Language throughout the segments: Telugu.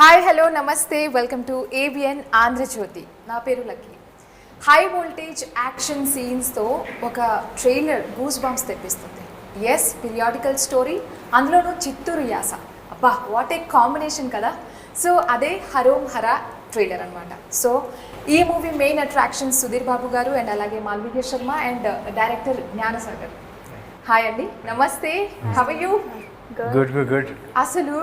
Hi hello namaste welcome to ABN Andhrajyothi. నా పేరు లక్కీ. హై వోల్టేజ్ యాక్షన్ సీన్స్తో ఒక ట్రైలర్ గూస్ బంప్స్ తెప్పిస్తుంది. ఎస్, పీరియాడికల్ స్టోరీ, అందులోనూ చిత్తూరు యాస. అబ్బా, వాట్ ఏ కాంబినేషన్ కదా. సో అదే హరోం హరా ట్రైలర్ అనమాట. సో ఈ movie main attraction Sudheer Babu గారు అండ్ అలాగే Malvika Sharma and director Gnanasagar. Hi అండి, namaste. How are you? Good. అసలు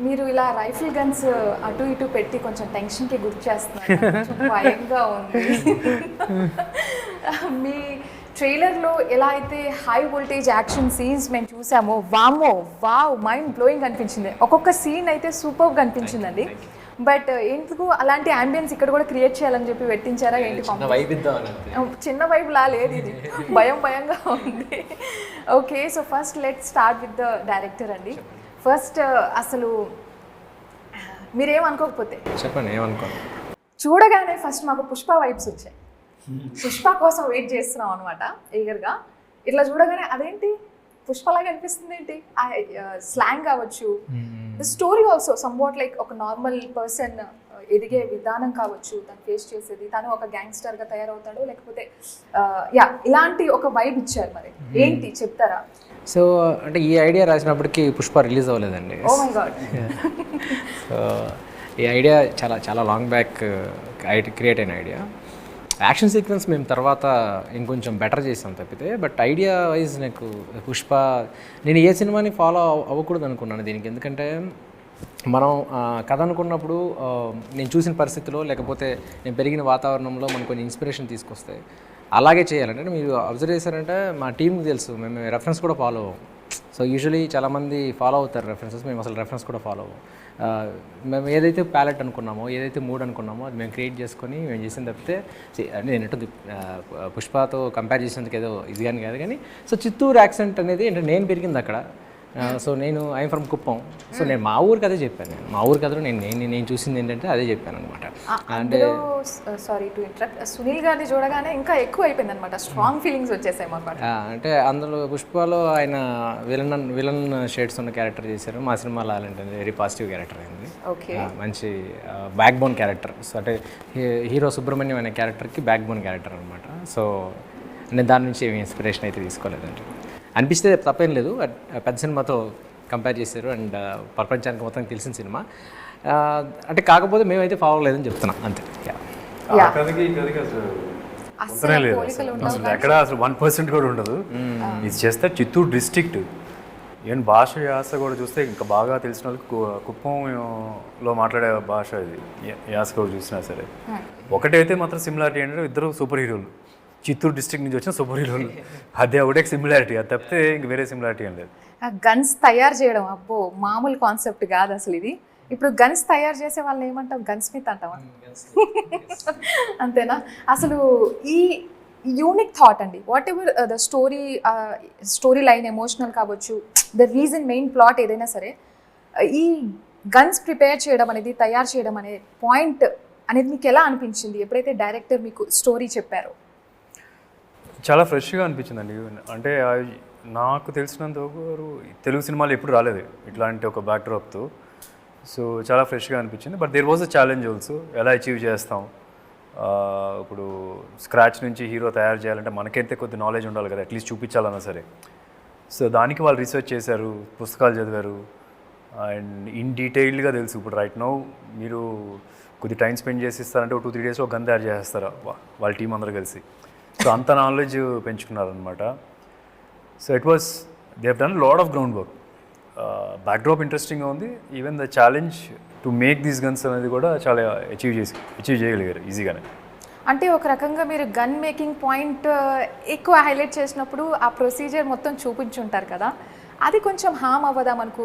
మీరు ఇలా రైఫిల్ గన్స్ అటు ఇటు పెట్టి కొంచెం టెన్షన్కి గురి చేస్తున్నారు. కొంచెం భయంగా ఉంది. మీ ట్రైలర్లో ఎలా అయితే హై వోల్టేజ్ యాక్షన్ సీన్స్ మేము చూసామో, వావ్ మైండ్ బ్లోయింగ్ అనిపించింది. ఒక్కొక్క సీన్ అయితే సూపర్గా అనిపించిందండి. బట్ ఎందుకు అలాంటి అంబియన్స్ ఇక్కడ కూడా క్రియేట్ చేయాలని చెప్పి పెట్టించారా ఏంటి? చిన్న వైబ్ లా లేదు, ఇది భయంగా ఉంది. Okay, so first let start with the director అండి. ఫస్ట్ అసలు మీరేమనుకోకపోతే చెప్పండి. ఏమనుకోండి. చూడగానే ఫస్ట్ మాకు పుష్ప వైబ్స్ వచ్చాయి. పుష్ప కోసం వెయిట్ చేస్తున్నాం అనమాట ఈగర్గా. ఇట్లా చూడగానే అదేంటి పుష్పలాగా అనిపిస్తుంది ఏంటి, స్లాంగ్ కావచ్చు, స్టోరీ ఆల్సో సమ్వాట్ లైక్ ఒక నార్మల్ పర్సన్ ఎదిగే విధానం కావచ్చు, తను ఫేస్ చేసేది, తను ఒక గ్యాంగ్స్టర్గా తయారవుతాడు, లేకపోతే ఇలాంటి ఒక వైబ్ ఇచ్చారు. మరి ఏంటి చెప్తారా? సో అంటే ఈ ఐడియా రాసినప్పటికీ పుష్ప రిలీజ్ అవ్వలేదండి. Oh my god. సో ఈ ఐడియా చాలా లాంగ్ బ్యాక్ క్రియేట్ అయిన ఐడియా. యాక్షన్ సీక్వెన్స్ మేము తర్వాత ఇంకొంచెం బెటర్ చేసాం తప్పితే, బట్ ఐడియా వైజ్ నాకు పుష్ప, నేను ఏ సినిమాని ఫాలో అవ్వకూడదు అనుకున్నాను దీనికి. ఎందుకంటే మనం కథ అనుకున్నప్పుడు నేను చూసిన పరిస్థితిలో లేకపోతే నేను పెరిగిన వాతావరణంలో మనకు కొన్ని ఇన్స్పిరేషన్ తీసుకొస్తాయి. అలాగే చేయాలంటే మీరు అబ్జర్వ్ చేశారంటే మా టీంకి తెలుసు, మేము రెఫరెన్స్ కూడా ఫాలో అవ్వం. సో యూజువలీ చాలామంది ఫాలో అవుతారు రెఫరెన్సెస్, మేము అసలు రెఫరెన్స్ కూడా ఫాలో అవ్వం. మేము ఏదైతే ప్యాలెట్ అనుకున్నామో, ఏదైతే మూడ్ అనుకున్నామో అది మేము క్రియేట్ చేసుకొని మేము చేసిన తప్పితే, నేను ఎటు పుష్పతో కంపేర్ చేసినందుకు ఏదో ఇది కానీ కాదు. కానీ సో చిత్తూరు యాక్సెంట్ అనేది అంటే నేను పెరిగింది అక్కడ. సో నేను ఐఎమ్ ఫ్రమ్ కుప్పం. సో నేను మా ఊరు కథే చెప్పాను. మా ఊరు కథలో నేను చూసింది ఏంటంటే అదే చెప్పాను అనమాట. అంటే సారీ టు ఇంటరప్ట్, సునీల్ గారిని చూడగానే ఇంకా ఎక్కువ అయిపోయింది అనమాట, స్ట్రాంగ్ ఫీలింగ్స్ వచ్చేసాయి అనమాట. అంటే అందులో పుష్పలో ఆయన విలన్ షేడ్స్ ఉన్న క్యారెక్టర్ చేశారు. మా సినిమాలో అలాంటి వెరీ పాజిటివ్ క్యారెక్టర్ అయింది. ఓకే, మంచి బ్యాక్ బోన్ క్యారెక్టర్. సో అంటే హీరో సుబ్రహ్మణ్యం అనే క్యారెక్టర్కి బ్యాక్ బోన్ క్యారెక్టర్ అనమాట. సో నేను దాని నుంచి ఏమి ఇన్స్పిరేషన్ అయితే తీసుకోలేదండి. అనిపిస్తే తప్పేం లేదు, పెద్ద సినిమాతో కంపేర్ చేశారు అండ్ ప్రపంచానికి మొత్తం తెలిసిన సినిమా. అంటే కాకపోతే మేమైతే ఫాలో లేదని చెప్తున్నాం అంతే. అసలు ఎక్కడ అసలు 1% కూడా ఉండదు. ఇది చేస్తే చిత్తూరు డిస్ట్రిక్ట్ ఈవెన్ భాష యాస కూడా చూస్తే ఇంకా బాగా తెలిసిన వాళ్ళకి కుప్పంలో మాట్లాడే భాష ఇది యాస కూడా చూసినా సరే. ఒకటైతే మాత్రం సిమిలారిటీ ఏంటంటే ఇద్దరు సూపర్ హీరోలు, చిత్తూరు డిస్ట్రిక్ట్ నుంచి వచ్చిన సూపర్ హీరోలు. అదే ఒకటే సిమిలారిటీ, అది తప్పితే ఇంక వేరే సిమిలారిటీ ఏం లేదు. గన్స్ తయారు చేయడం అబ్బో మామూలు కాన్సెప్ట్ కాదు అసలు ఇది. ఇప్పుడు గన్స్ తయారు చేసే వాళ్ళని ఏమంటాం, గన్స్ స్మిత్ అంటావా? అంతేనా? అసలు ఈ యూనిక్ థాట్ అండి, what ever the story line emotional కావచ్చు, ద రీజన్ మెయిన్ ప్లాట్ ఏదైనా సరే, ఈ గన్స్ ప్రిపేర్ చేయడం అనేది, తయారు చేయడం అనే పాయింట్ అనేది మీకు ఎలా అనిపించింది ఎప్పుడైతే డైరెక్టర్ మీకు స్టోరీ చెప్పారో? చాలా ఫ్రెష్గా అనిపించిందండి. అంటే నాకు తెలిసినంత తెలుగు సినిమాలు ఎప్పుడు రాలేదు ఇట్లాంటి ఒక బ్యాక్డ్రాప్తో. సో చాలా ఫ్రెష్గా అనిపించింది. But there was a challenge also, ఎలా అచీవ్ చేస్తాం. ఇప్పుడు స్క్రాచ్ నుంచి హీరో తయారు చేయాలంటే మనకైతే కొద్ది నాలెడ్జ్ ఉండాలి కదా, అట్లీస్ట్ చూపించాలన్నా సరే. సో దానికి వాళ్ళు రీసెర్చ్ చేశారు, పుస్తకాలు చదివారు అండ్ ఇన్ డీటెయిల్డ్గా తెలుసు. ఇప్పుడు రైట్ నౌ మీరు కొద్ది టైం స్పెండ్ చేసి ఇస్తారంటే 2-3 డేస్లో ఒక గన్ తయారు చేస్తారు వాళ్ళ టీం అందరూ కలిసి. సో అంత నాలెడ్జ్ పెంచుకున్నారనమాట. So it was they have done lot of ground work. Backdrop ఇంట్రెస్టింగ్గా ఉంది. Even the challenge to make these guns అనేది కూడా చాలా అచీవ్ చేయగలిగారు ఈజీగానే. అంటే ఒక రకంగా మీరు గన్ మేకింగ్ పాయింట్ ఎక్కువ హైలైట్ చేసినప్పుడు ఆ ప్రొసీజర్ మొత్తం చూపించుంటారు కదా, అది కొంచెం హామ్ అవ్వదా మనకు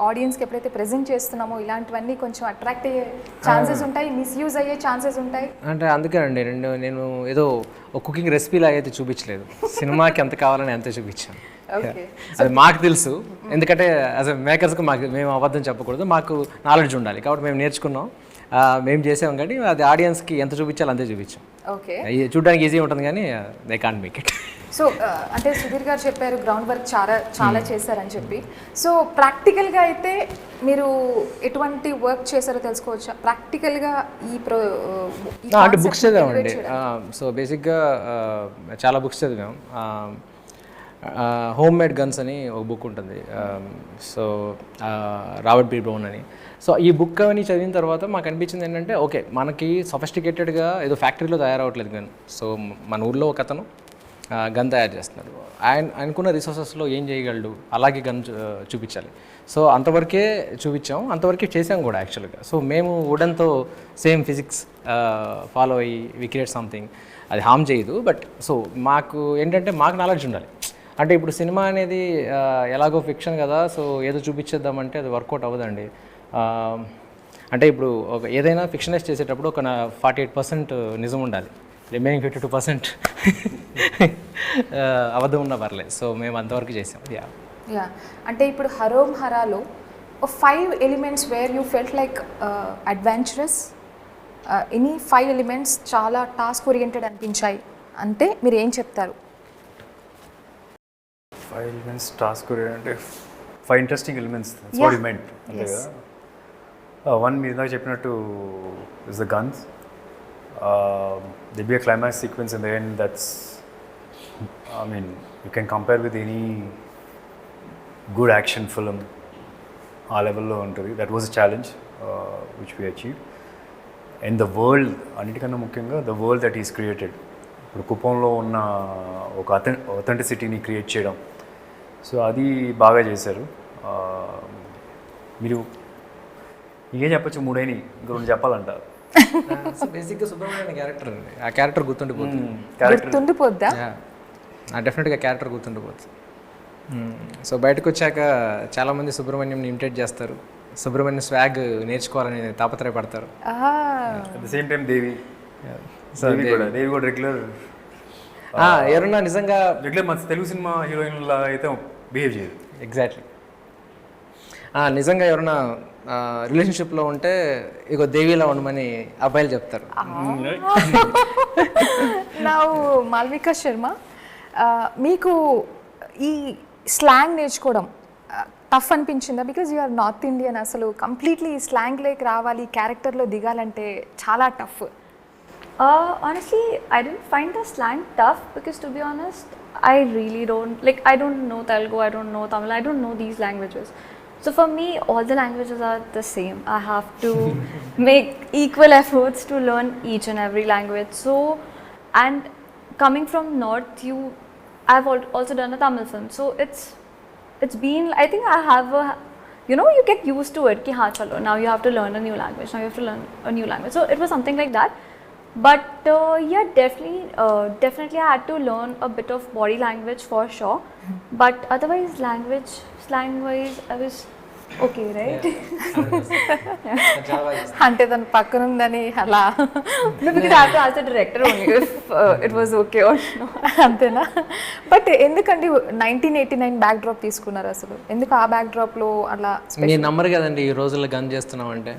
ఆడియన్స్కి ఎప్పుడైతే ప్రెజెంట్ చేస్తున్నామో? ఇలాంటివన్నీ కొంచెం అట్రాక్ట్ అయ్యే ఛాన్సెస్ ఉంటాయి, మిస్యూజ్ అయ్యే ఛాన్సెస్ ఉంటాయి. అంటే అందుకేనండి నేను ఏదో ఒక కుకింగ్ రెసిపీ లాగా అయితే చూపించలేదు, సినిమాకి ఎంత కావాలని అంతే చూపించాను. అది మాకు తెలుసు, ఎందుకంటే యాజ్ ఎ మేకర్స్కి మేము అబద్ధం చెప్పకూడదు, మాకు నాలెడ్జ్ ఉండాలి కాబట్టి మేము నేర్చుకున్నాం, మేము చేసాం. కానీ అది ఆడియన్స్కి ఎంత చూపించాలో అంతే చూపించాం. ఓకే, చూడడానికి ఈజీ ఉంటుంది కానీ they can't make it. So అంటే సుధీర్ గారు చెప్పారు గ్రౌండ్ వర్క్ చాలా చేశారని చెప్పి. సో ప్రాక్టికల్గా అయితే మీరు ఎటువంటి వర్క్ చేశారో తెలుసుకోవచ్చా? ప్రాక్టికల్గా అంటే బుక్స్ చదివామండి. సో బేసిక్గా చాలా బుక్స్ చదివాం. హోమ్ మేడ్ గన్స్ అని ఒక బుక్ ఉంటుంది, సో రాబర్ట్ బి బ్రౌన్ అని. సో ఈ బుక్ అని చదివిన తర్వాత మాకు అనిపించింది ఏంటంటే ఓకే, మనకి సఫిస్టికేటెడ్గా ఏదో ఫ్యాక్టరీలో తయారవట్లేదు గన్. సో మన ఊర్లో ఒక అతను గన్ తయారు చేస్తున్నాడు, ఆయనకున్న రిసోర్సెస్లో ఏం చేయగలడు, అలాగే గన్ చూపించాలి. సో అంతవరకే చూపించాం, అంతవరకే చేసాం కూడా యాక్చువల్గా. సో మేము వుడన్తో సేమ్ ఫిజిక్స్ ఫాలో అయ్యి వి క్రియేట్ సంథింగ్, అది హామ్ చేయదు. బట్ సో మాకు ఏంటంటే మాకు నాలెడ్జ్ ఉండాలి. అంటే ఇప్పుడు సినిమా అనేది ఎలాగో ఫిక్షన్ కదా, సో ఏదో చూపించేద్దామంటే అది వర్కౌట్ అవ్వదండి. అంటే ఇప్పుడు ఒక ఏదైనా ఫిక్షనైజ్ చేసేటప్పుడు ఒక 48% నిజం ఉండాలి, రిమైనింగ్ 52% అబద్ధం ఉన్నా పర్లేదు. సో మేము అంతవరకు చేసాం. యా అంటే ఇప్పుడు హరోం హరాలో 5 elements where you felt like adventurous, any 5 elements చాలా టాస్క్ ఓరియంటెడ్ అనిపించాయి అంటే మీరు ఏం చెప్తారు? 5 ఎలిమెంట్స్ టాస్క్ అంటే 5 interesting elements, that's what you meant అంతే కదా. వన్ మీరు ఇందాక చెప్పినట్టు is the guns. There'll be a climax sequence in the end that's, I mean you can compare with any good action film, ఆ లెవెల్లో ఉంటుంది. That was a challenge which we achieve. And the world, అన్నిటికన్నా ముఖ్యంగా the world that is created. ఇప్పుడు కుప్పంలో ఉన్న ఒక అథెంటిసిటీని క్రియేట్ చేయడం, సో అది బాగా చేశారు. మీరు ఇంకేం చెప్పచ్చు, 3 అయినాయి, ఇంక 2 చెప్పాలంట. సో బేసిక్గా సుబ్రహ్మణ్యం క్యారెక్టర్ అండి, ఆ క్యారెక్టర్ గుర్తుండిపోతుంది. గుర్తుండిపోద్దా? డెఫినెట్గా క్యారెక్టర్ గుర్తుండిపోతుంది. సో బయటకు వచ్చాక చాలామంది సుబ్రహ్మణ్యంని ఇమిటేట్ చేస్తారు, సుబ్రహ్మణ్యం స్వాగ్ నేర్చుకోవాలని తాపత్రయపడతారు. అట్ ద సేమ్ టైం దేవి కూడా రెగ్యులర్ ఎవరన్నా నిజంగా రెగ్యులర్ మన తెలుగు సినిమా హీరోయిన్లా అయితే బిహేవ్ చేయదు. ఎగ్జాక్ట్లీ. నిజంగా ఎవరన్నా రిలేషన్షిప్లో ఉంటే ఇగో దేవిలా ఉండమని అబ్బాయిలు చెప్తారు. నా మాల్వికా శర్మ, మీకు ఈ స్లాంగ్ నేర్చుకోవడం టఫ్ అనిపించిందా? Because you are North Indian, అసలు కంప్లీట్లీ ఈ స్లాంగ్లోకి రావాలి, క్యారెక్టర్లో దిగాలంటే చాలా tough. Honestly, I didn't find the slang tough because, to be honest, I really don't I don't know Telugu, I don't know Tamil, I don't know these languages. So for me, all the languages are the same. I have to make equal efforts to learn each and every language. So, and coming from North, I've also done a Tamil film. So it's been, I think I have a, you get used to it. Ki haan chalo, now you have to learn a new language. Now you have to learn a new language. So it was something like that. But yeah, definitely I had to learn a bit of body language for sure. But otherwise, slang wise, I was okay, right? అంటే దాని పక్కన ఉందని అలా. No, because I have to ask the director only if it was okay or no. అంతేనా? బట్ ఎందుకండి 1989 బ్యాక్ డ్రాప్ తీసుకున్నారు అసలు? ఎందుకు ఆ బ్యాక్ డ్రాప్లో అలా? మీ నంబర్ కదండి ఈ రోజుల్లో గన్ చేస్తున్నాం అంటే.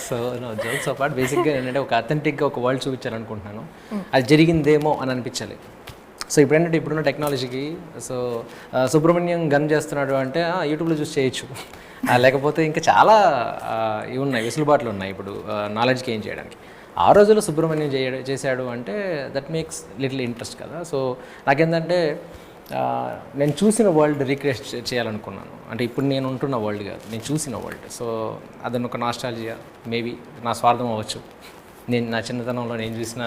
సో నో జోక్స్ అపార్ట్, బేసిక్గా ఏంటంటే ఒక అథెంటిక్గా ఒక వరల్డ్ చూపించాలనుకుంటున్నాను, అది జరిగిందేమో అని అనిపించాలి. సో ఇప్పుడు ఏంటంటే ఇప్పుడున్న టెక్నాలజీకి, సో సుబ్రహ్మణ్యం గన్ చేస్తున్నాడు అంటే యూట్యూబ్లో చూసి చేయొచ్చు, లేకపోతే ఇంకా చాలా ఇవి ఉన్నాయి, వెసులుబాట్లు ఉన్నాయి ఇప్పుడు నాలెడ్జ్ గెయిన్ చేయడానికి. ఆ రోజుల్లో సుబ్రహ్మణ్యం చేశాడు అంటే దట్ మేక్స్ లిటిల్ ఇంట్రెస్ట్ కదా. సో నాకేంటంటే నేను చూసిన వరల్డ్ రీక్రియేట్ చేయాలనుకున్నాను. అంటే ఇప్పుడు నేను ఉంటున్న వరల్డ్ కాదు, నేను చూసిన వరల్డ్. సో అదన్న ఒక నాస్టాలజియా, మేబీ నా స్వార్థం అవ్వచ్చు, నేను నా చిన్నతనంలో నేను చూసిన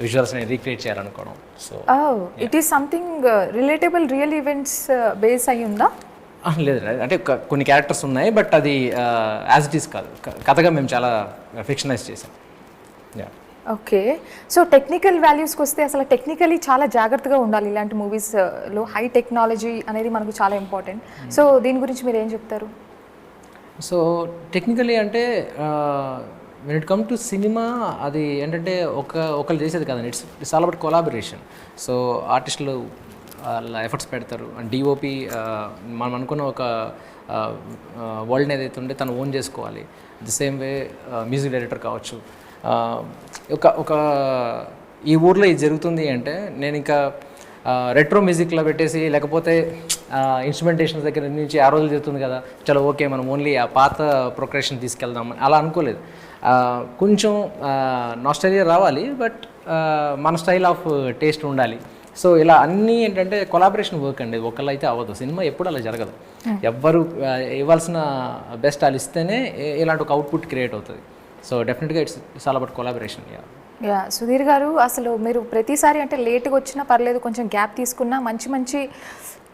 విజువల్స్ నేను రీక్రియేట్ చేయాలనుకోవడం. So it is something relatable real events base అయ్యి ఉందా? లేదు, అంటే కొన్ని క్యారెక్టర్స్ ఉన్నాయి, బట్ అది యాజ్ ఇట్ ఈస్ కాదు, కథగా మేము చాలా ఫిక్షనైజ్ చేసాం. ఓకే. సో టెక్నికల్ వాల్యూస్కి వస్తే అసలు టెక్నికలీ చాలా జాగ్రత్తగా ఉండాలి ఇలాంటి మూవీస్లో. హై టెక్నాలజీ అనేది మనకు చాలా ఇంపార్టెంట్. సో దీని గురించి మీరు ఏం చెప్తారు? సో టెక్నికలీ అంటే when it come to cinema, అది ఏంటంటే ఒకళ్ళు చేసేది కదండి, it's all about collaboration. So ఆర్టిస్టులు ఎఫర్ట్స్ పెడతారు, అండ్ డిఓపి మనం అనుకున్న ఒక వరల్డ్ని ఏదైతే ఉంటే తను ఓన్ చేసుకోవాలి. The same way music director కావచ్చు, ఒక ఈ ఊర్లో ఇది జరుగుతుంది అంటే నేను ఇంకా రెట్రో మ్యూజిక్లో పెట్టేసి లేకపోతే ఇన్స్ట్రుమెంటేషన్ దగ్గర నుంచి ఆ రోజులు జరుగుతుంది కదా చలో ఓకే మనం ఓన్లీ ఆ పాత ప్రొక్రేషన్ తీసుకెళ్దాం అలా అనుకోలేదు. కొంచెం నాస్టాల్జియా రావాలి, బట్ మన స్టైల్ ఆఫ్ టేస్ట్ ఉండాలి. సో ఇలా అన్నీ ఏంటంటే కొలాబరేషన్ వర్క్ అండి, ఒకళ్ళు అయితే అవ్వదు. సినిమా ఎప్పుడు అలా జరగదు. ఎవ్వరు ఇవ్వాల్సిన బెస్ట్ వాళ్ళు ఇస్తేనే ఇలాంటి ఒక అవుట్పుట్ క్రియేట్ అవుతుంది. సో డెఫినెట్గా it's all about collaboration. Yeah Sudheer గారు, అసలు మీరు ప్రతిసారి అంటే లేట్గా వచ్చినా పర్లేదు, కొంచెం గ్యాప్ తీసుకున్నా మంచి మంచి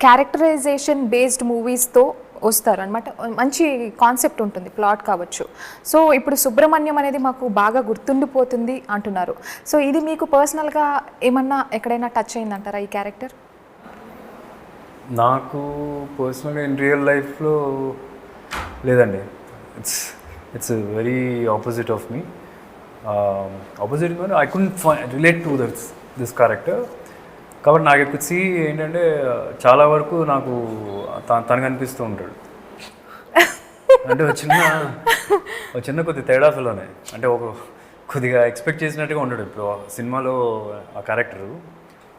క్యారెక్టరైజేషన్ బేస్డ్ మూవీస్తో వస్తారు అనమాట. మంచి కాన్సెప్ట్ ఉంటుంది, ప్లాట్ కావచ్చు. సో ఇప్పుడు సుబ్రహ్మణ్యం అనేది మాకు బాగా గుర్తుండిపోతుంది అంటున్నారు. సో ఇది మీకు పర్సనల్గా ఏమన్నా ఎక్కడైనా టచ్ అయిందంటారా ఈ క్యారెక్టర్? నాకు పర్సనల్గా ఇన్ రియల్ లైఫ్లో లేదండి. It's very opposite of me. Opposite mean I couldn't relate to this character. కాబట్టి నాకు ఎక్కువ ఏంటంటే చాలా వరకు నాకు తనకు అనిపిస్తూ ఉంటాడు. అంటే ఒక చిన్న కొద్ది తేడా ఫిల్లోనే, అంటే కొద్దిగా ఎక్స్పెక్ట్ చేసినట్టుగా ఉంటాడు. ఇప్పుడు సినిమాలో ఆ క్యారెక్టరు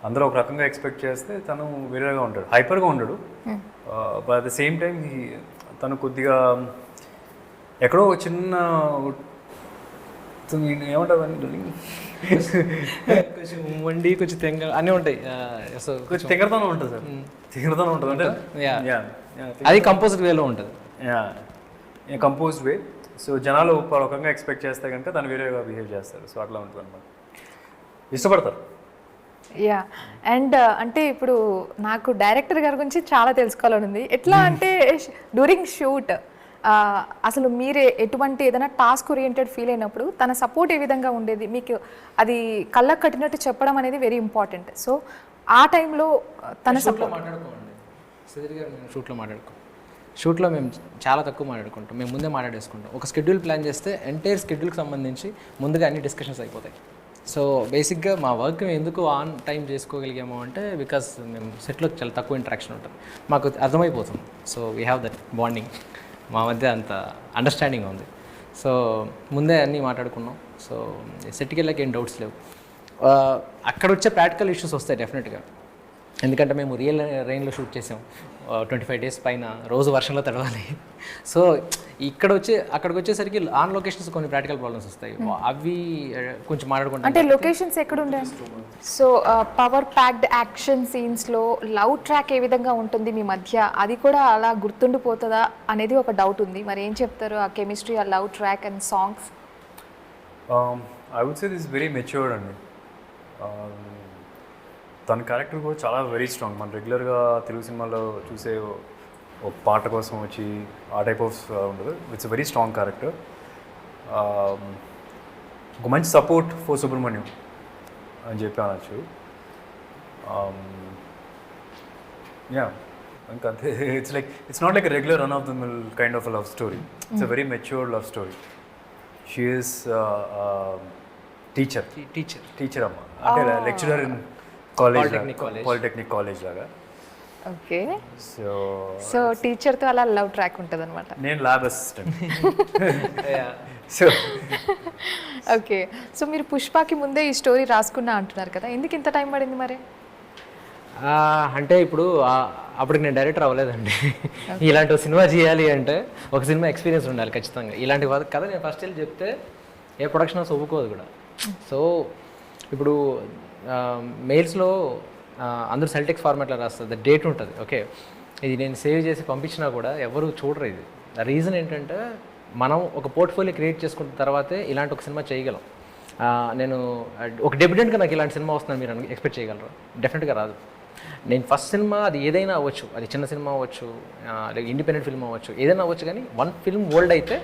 అందరూ ఒక రకంగా ఎక్స్పెక్ట్ చేస్తే తను వేరేగా ఉంటాడు, హైపర్గా ఉంటాడు. But at the same time తను కొద్దిగా ఎక్కడో చిన్న ఏమంటారు కొంచెం వండి కొంచెం తెంగ అన్నీ ఉంటాయి. సో కొంచెం తెగరతనం ఉంటుంది సార్, తెగరతనం ఉంటుంది. అంటే అది కంపోజ్డ్ వేలో ఉంటుంది. కంపోజ్డ్ వే. సో జనాలు ఒక రకంగా ఎక్స్పెక్ట్ చేస్తే కనుక తను వేరేగా బిహేవ్ చేస్తారు. సో అట్లా ఉంటుంది అనమాట, ఇష్టపడతారు. యా అండ్ అంటే ఇప్పుడు నాకు డైరెక్టర్ గారి గురించి చాలా తెలుసుకోవాలని ఉంది. ఎట్లా అంటే డ్యూరింగ్ షూట్ అసలు మీరే ఎటువంటి ఏదైనా టాస్క్ ఓరియంటెడ్ ఫీల్ అయినప్పుడు తన సపోర్ట్ ఏ విధంగా ఉండేది మీకు? అది కళ్ళకు కట్టినట్టు చెప్పడం అనేది వెరీ ఇంపార్టెంట్. సో ఆ టైంలో తన సపోర్ట్ మాట్లాడుకోండి సుధీర్ గారు. మేము షూట్లో మేము చాలా తక్కువ మాట్లాడుకుంటాం. మేము ముందే మాట్లాడేసుకుంటాం. ఒక షెడ్యూల్ ప్లాన్ చేస్తే ఎంటైర్ షెడ్యూల్కి సంబంధించి ముందుగా అన్ని డిస్కషన్స్ అయిపోతాయి. సో బేసిక్గా మా వర్క్ మేము ఎందుకు ఆన్ టైం చేసుకోగలిగాము అంటే బికాస్ మేము సెట్లో చాలా తక్కువ ఇంటరాక్షన్ ఉంటుంది, మాకు అర్థమైపోతుంది. So we have that bonding, మా మధ్య అంత అండర్స్టాండింగ్ ఉంది. సో ముందే అన్నీ మాట్లాడుకున్నాం. సో సెట్కి వెళ్ళాక ఏం డౌట్స్ లేవు. అక్కడ వచ్చే ప్రాక్టికల్ ఇష్యూస్ వస్తాయి డెఫినెట్గా, ఎందుకంటే మేము రియల్ రెయిన్లో షూట్ చేసాం. 25 days పైన రోజు వర్షంలో తడవాలి. సో అక్కడికి వచ్చేసరికి ఆన్ లొకేషన్స్ కొన్ని ప్రాక్టికల్ ప్రాబ్లమ్స్ వస్తాయి. అవి కొంచెం మాట్లాడుకుంటాం. అంటే లొకేషన్స్ ఎక్కడ ఉండే? సో పవర్ ప్యాక్డ్ యాక్షన్ సీన్స్లో లవ్ ట్రాక్ ఏ విధంగా ఉంటుంది మీ మధ్య? అది కూడా అలా గుర్తుండిపోతుందా అనేది ఒక డౌట్ ఉంది. మరి ఏం చెప్తారు ఆ కెమిస్ట్రీ, ఆ love track and songs? I would say this very matured అండి. తన క్యారెక్టర్ కూడా చాలా వెరీ స్ట్రాంగ్. మనం రెగ్యులర్గా తెలుగు సినిమాలో చూసే ఒక పాట కోసం వచ్చి ఆ టైప్ ఆఫ్ ఉండదు. It's very strong character. ఒక మంచి సపోర్ట్ ఫర్ సుబ్రహ్మణ్యం అని చెప్పి అనొచ్చు. యా ఇంకా అంతే. It's not like regular run of the mill kind of a love story. It's a very matured love story. She is teacher అమ్మ, అంటే లెక్చరర్ ఇన్ పాలిటెక్నిక్ కాలేజ్ లాగా. ఓకే. సో టీచర్తో అలా లవ్ ట్రాక్ ఉంటుంది అనమాట. నేను lab assistant. So okay. So మీరు పుష్పకి ముందే ఈ స్టోరీ రాసుకున్నా అంటున్నారు కదా, ఎందుకు ఇంత టైం పడింది మరి? అంటే ఇప్పుడు అప్పటికి నేను డైరెక్టర్ అవ్వలేదండి. ఇలాంటి ఒక సినిమా చేయాలి అంటే ఒక సినిమా ఎక్స్పీరియన్స్ ఉండాలి ఖచ్చితంగా. ఇలాంటి కథ నేను ఫస్ట్ వెళ్ళి చెప్తే ఏ ప్రొడక్షన్ హౌస్ ఒప్పుకోదు కూడా. సో ఇప్పుడు మెయిల్స్లో అందరూ సెల్టెక్స్ ఫార్మాట్లో రాస్తుంది, డేట్ ఉంటుంది. ఓకే, ఇది నేను సేవ్ చేసి పంపించినా కూడా ఎవరు చూడరు. ఇది రీజన్ ఏంటంటే మనం ఒక పోర్ట్ఫోలియో క్రియేట్ చేసుకున్న తర్వాతే ఇలాంటి ఒక సినిమా చేయగలం. నేను ఒక డెబ్యూటెంట్గా నాకు ఇలాంటి సినిమా వస్తుందని మీరు ఎక్స్పెక్ట్ చేయగలరు? డెఫినెట్గా రాదు. నేను ఫస్ట్ సినిమా అది ఏదైనా అవ్వచ్చు, అది చిన్న సినిమా అవ్వచ్చు, లేక ఇండిపెండెంట్ ఫిల్మ్ అవ్వచ్చు, ఏదైనా అవ్వచ్చు. కానీ వన్ ఫిల్మ్ వరల్డ్ అయితే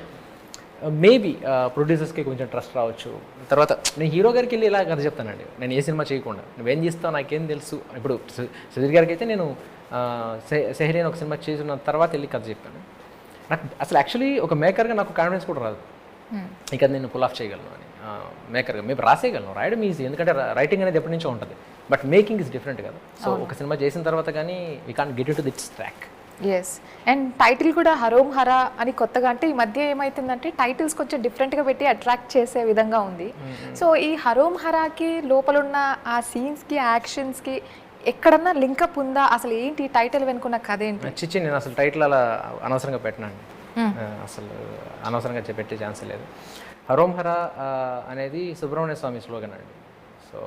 మేబీ ప్రొడ్యూసర్స్కి కొంచెం ట్రస్ట్ రావచ్చు. తర్వాత నేను హీరో గారికి వెళ్ళి ఇలా కథ చెప్తానండి, నేను ఏ సినిమా చేయకుండా నువ్వేం చేస్తావు నాకేం తెలుసు. ఇప్పుడు సుధీర్ గారికి అయితే నేను సెహరీ అని ఒక సినిమా చేసిన తర్వాత వెళ్ళి కథ చెప్పాను. నాకు అసలు యాక్చువల్లీ ఒక మేకర్గా నాకు కాన్ఫిడెన్స్ కూడా రాదు, ఇక నేను పుల్ ఆఫ్ చేయగలను అని. మేకర్గా మేము రాసేయగలను, రాయడం ఈజీ, ఎందుకంటే రైటింగ్ అనేది ఎప్పటి నుంచో ఉంటుంది. బట్ మేకింగ్ ఇస్ డిఫరెంట్ కదా. సో ఒక సినిమా చేసిన తర్వాత కానీ we can't get in to its track. Yes and title కూడా హరోం హరా అని కొత్తగా, అంటే ఈ మధ్య ఏమవుతుందంటే టైటిల్స్ కొంచెం డిఫరెంట్గా పెట్టి అట్రాక్ట్ చేసే విధంగా ఉంది. సో ఈ హరోం హరాకి లోపలున్న ఆ సీన్స్కి యాక్షన్స్కి ఎక్కడన్నా లింకప్ ఉందా, అసలు ఏంటి టైటిల్ వెనుకున్న కథ ఏంటి? చిచ్చి నేను అసలు టైటిల్ అలా అనవసరంగా పెట్టినండి, అసలు అనవసరంగా పెట్టే ఛాన్స్ లేదు. హరోం హరా అనేది సుబ్రహ్మణ్య స్వామి స్లోగన్ అండి. సో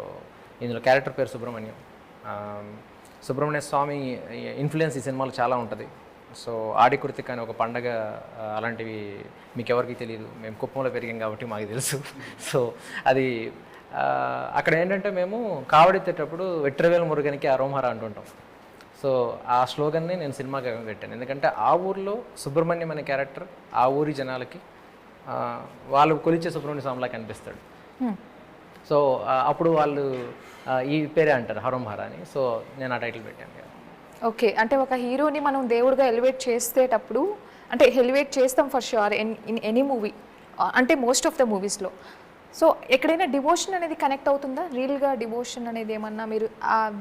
ఇందులో క్యారెక్టర్ పేరు సుబ్రహ్మణ్యం. సుబ్రహ్మణ్య స్వామి ఇన్ఫ్లుయెన్స్ ఈ సినిమాలో చాలా ఉంటుంది. సో ఆడి కృతిక అనే ఒక పండగ అలాంటివి మీకు ఎవరికి తెలియదు, మేము కుప్పంలో పెరిగాం కాబట్టి మాకు తెలుసు. సో అది అక్కడ ఏంటంటే మేము కావడెత్తేటప్పుడు వెట్రవేల మురుగనికి అరోంహర అంటుంటాం. సో ఆ స్లోగన్ని నేను సినిమాకి పెట్టాను, ఎందుకంటే ఆ ఊర్లో సుబ్రహ్మణ్యం అనే క్యారెక్టర్ ఆ ఊరి జనాలకి వాళ్ళు కొలిచే సుబ్రహ్మణ్య స్వామిలా కనిపిస్తాడు. సో అప్పుడు వాళ్ళు ఈ పేరే అంటారు హరోంహర అని. సో నేను ఆ టైటిల్ పెట్టాను. ఓకే, అంటే ఒక హీరోని మనం దేవుడిగా ఎలివేట్ చేసేటప్పుడు, అంటే ఎలివేట్ చేస్తాం for sure in any movie, అంటే మోస్ట్ ఆఫ్ ద మూవీస్లో. సో ఎక్కడైనా డివోషన్ అనేది కనెక్ట్ అవుతుందా? రియల్గా డివోషన్ అనేది ఏమన్నా మీరు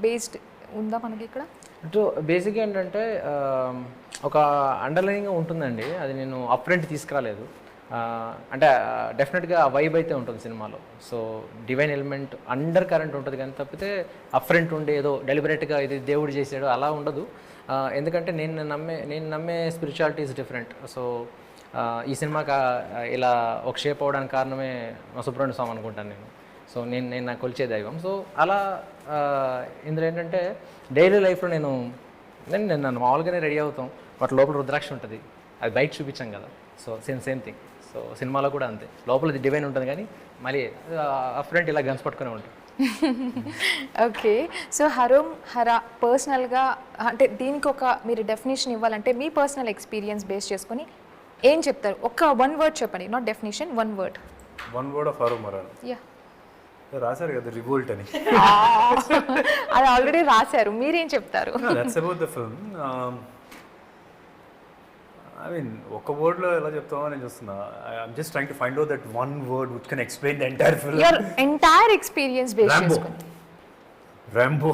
బేస్డ్ ఉందా మనకి ఇక్కడ? సో బేసిక్గా ఏంటంటే ఒక అండర్లైన్గా ఉంటుందండి, అది నేను అప్రెంట్ తీసుకురాలేదు. అంటే డెఫినెట్గా ఆ వైబ్ అయితే ఉంటుంది సినిమాలో. So divine element under current ఉంటుంది, కానీ తప్పితే అప్రెంట్ ఉండి ఏదో డెలిబరేట్గా ఇది దేవుడు చేసాడు అలా ఉండదు. ఎందుకంటే నేను నమ్మే స్పిరిచువాలిటీ ఈజ్ డిఫరెంట్. సో ఈ సినిమాకి ఇలా ఒక షేప్ అవ్వడానికి కారణమే మా సుబ్రహ్మణ్య స్వామి అనుకుంటాను నేను. సో నేను నాకు కొలిచే దైవం. సో అలా ఇందులో ఏంటంటే డైలీ లైఫ్లో నేను నన్ను మామూలుగానే రెడీ అవుతాం, వాటి లోపల రుద్రాక్ష ఉంటుంది, అది బయట చూపించాం కదా. So same thing. సో సినిమాలో కూడా అంతే, లోపల ఇది డివైన్ ఉంటుంది కానీ మళ్ళీ ఫ్రంట్ ఇలా గన్స్ పట్టుకునే ఉంటుంది. ఓకే, సో హరోం హరా పర్సనల్గా అంటే దీనికి ఒక మీరు డెఫినేషన్ ఇవ్వాలంటే మీ పర్సనల్ ఎక్స్పీరియన్స్ బేస్ చేసుకొని ఏం చెప్తారు? ఒక వన్ వర్డ్ చెప్పండి, not definition, one word. One word of Harom Hara యా రాశారు కదా, రివోల్ట్ అని. అది ఆల్రెడీ రాశారు, మీరేం చెప్తారు? That's about the film. I mean ఒక వర్డ్లో ఎలా చెప్తామో నేను చూస్తున్నా. I'm just trying to find out that one word which can explain the entire film. Your entire experience base చేసుకొని. రాంబో.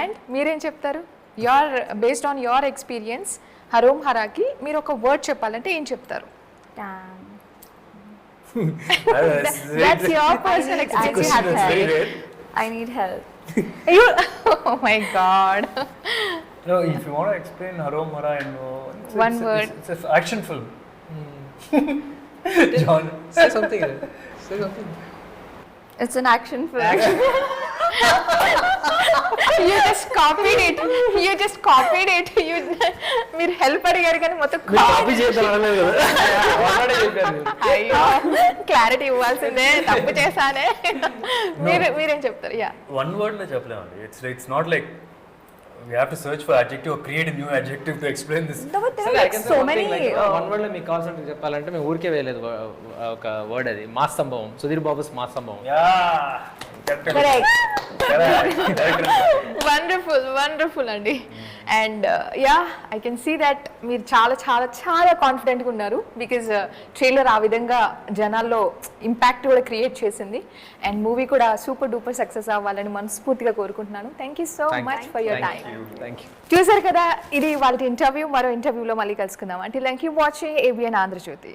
అండ్ మీరేం చెప్తారు? Your based on your experience Harom హరాకి మీరు ఒక వర్డ్ చెప్పాలంటే ఏం చెప్తారు? Damn. That's your personal experience. You have to. I need help. You, oh my God. No, if you want to explain Harom Hara in One word. It's an action film. John, Say something. Say something. It's an action film. You just copied it. You just copied it. You మీరు హెల్ప్ అడిగారు కానీ మొత్తం కాపీ చేద్దాం అయ్యో క్లారిటీ ఇవ్వాల్సిందే, తప్పు చేశానే. మీరేం చెప్తారు? యా one word లో చెప్పలేమండి. It's not like we have to search for adjective or create a new adjective to explain this. No, but there are like so many. One word లో మీకు కావాల్సిన చెప్పాలంటే మేము ఊరికే వేయలేదు ఒక వర్డ్, అది మాస్ సంభవం, సుధీర్ బాబుస్ మాస్ సంభవం. వండర్ఫుల్ అండి. And yeah I can see that మీరు చాలా చాలా చాలా కాన్ఫిడెంట్గా ఉన్నారు, బికాజ్ ట్రైలర్ ఆ విధంగా జనాల్లో ఇంపాక్ట్ కూడా క్రియేట్ చేసింది. అండ్ మూవీ కూడా సూపర్ డూపర్ సక్సెస్ అవ్వాలని మనస్ఫూర్తిగా కోరుకుంటున్నాను. Thank you so much for your time. Thank you. చూసారు కదా, ఇది వాళ్ళ ఇంటర్వ్యూ. మరో ఇంటర్వ్యూలో మళ్ళీ కలుసుకుందాం. అంటే thank you watching ABN Andhra Jyothi.